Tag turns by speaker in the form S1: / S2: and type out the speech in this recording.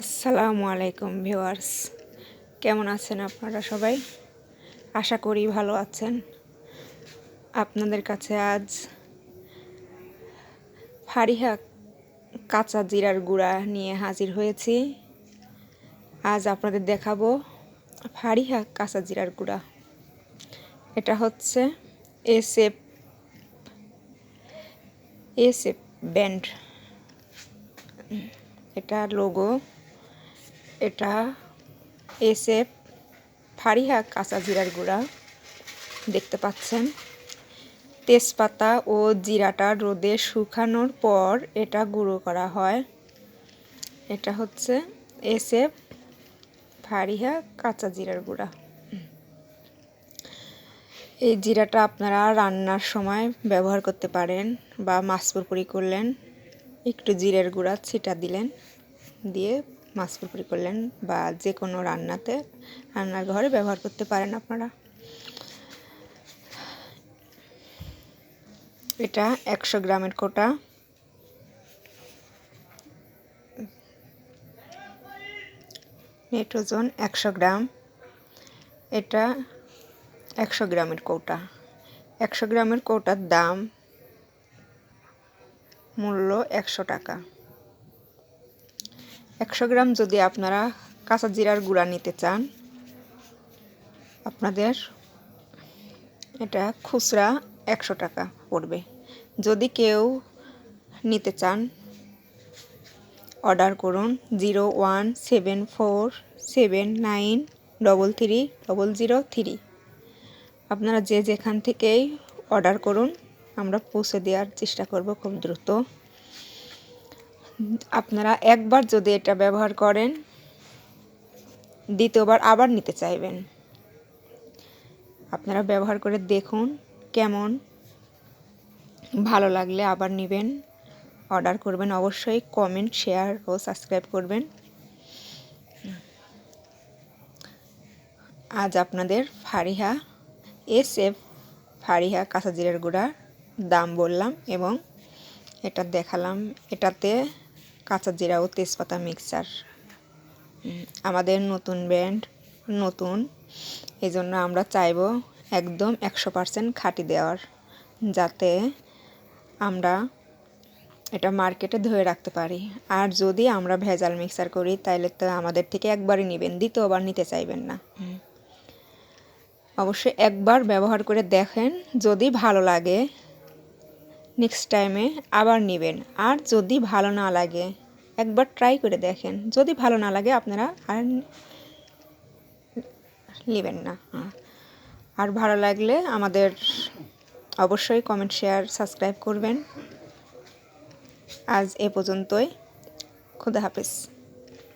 S1: আসসালামু আলাইকুম ভিউয়ার্স, কেমন আছেন আপনারা সবাই? আশা করি ভালো আছেন। আপনাদের কাছে আজ ফারিহা কাঁচা জিরার গুঁড়া নিয়ে হাজির হয়েছি। আজ আপনাদের দেখাবো ফারিহা কাঁচা জিরার গুঁড়া। এটা হচ্ছে এসএফ ব্র্যান্ড, এটা লোগো। এটা এসএফ ফারিহা কাঁচা জিরার গুঁড়া দেখতে পাচ্ছেন। তেজপাতা ও জিরাটা রোদে শুকানোর পর এটা গুঁড়ো করা হয়। এটা হচ্ছে এসএফ ফারিহা কাঁচা জিরার গুঁড়া। এই জিরাটা আপনারা রান্নার সময় ব্যবহার করতে পারেন, বা মাছ পুরপুরি করলেন একটু জিরের গুঁড়া ছিটা দিলেন, দিয়ে মাছ পুরপুরি করলেন, বা যে কোনো রান্নার ঘরে ব্যবহার করতে পারেন আপনারা। এটা 100 গ্রামের কোটা। নেট ওজন 100 গ্রাম। এটা 100 গ্রামের কৌটা। 100 গ্রামের কৌটার দাম মূল্য 100 টাকা। 100 গ্রাম যদি আপনারা কাঁচা জিরার গুঁড়া নিতে চান, আপনাদের এটা খুচরা 100 টাকা পড়বে। যদি কেউ নিতে চান, অর্ডার করুন 017479330003। আপনারা যে যেখান থেকেই অর্ডার করুন, আমরা পৌঁছে দেওয়ার চেষ্টা করব খুব দ্রুত। আপনারা একবার যদি এটা ব্যবহার করেন, দ্বিতীয়বার আবার নিতে চাইবেন। আপনারা ব্যবহার করে দেখুন কেমন, ভালো লাগলে আবার নেবেন, অর্ডার করবেন। অবশ্যই কমেন্ট, শেয়ার ও সাবস্ক্রাইব করবেন। আজ আপনাদের এসএফ ফারিহা কাঁচা জিরার গুঁড়ার দাম বললাম এবং এটা দেখালাম। এটাতে কাঁচা জিরা ও তেজপাতা মিক্সচার। আমাদের নতুন ব্র্যান্ড, এই জন্য আমরা চাইব একদম 100% খাঁটি দেওয়ার, যাতে আমরা এটা মার্কেটে ধরে রাখতে পারি। আর যদি আমরা ভেজাল মিক্সার করি, তাহলে তো আমাদের থেকে একবারই নেবেন, দ্বিতীয়বার নিতে চাইবেন না। অবশ্যই একবার ব্যবহার করে দেখেন, যদি ভালো লাগে নেক্সট টাইমে আবার নেবেন। আর যদি ভালো না লাগে, একবার ট্রাই করে দেখেন, যদি ভালো না লাগে আপনারা আর নেবেন না। আর ভালো লাগলে আমাদের অবশ্যই কমেন্ট, শেয়ার, সাবস্ক্রাইব করবেন। আজ এ পর্যন্তই। খুদা হাফেজ।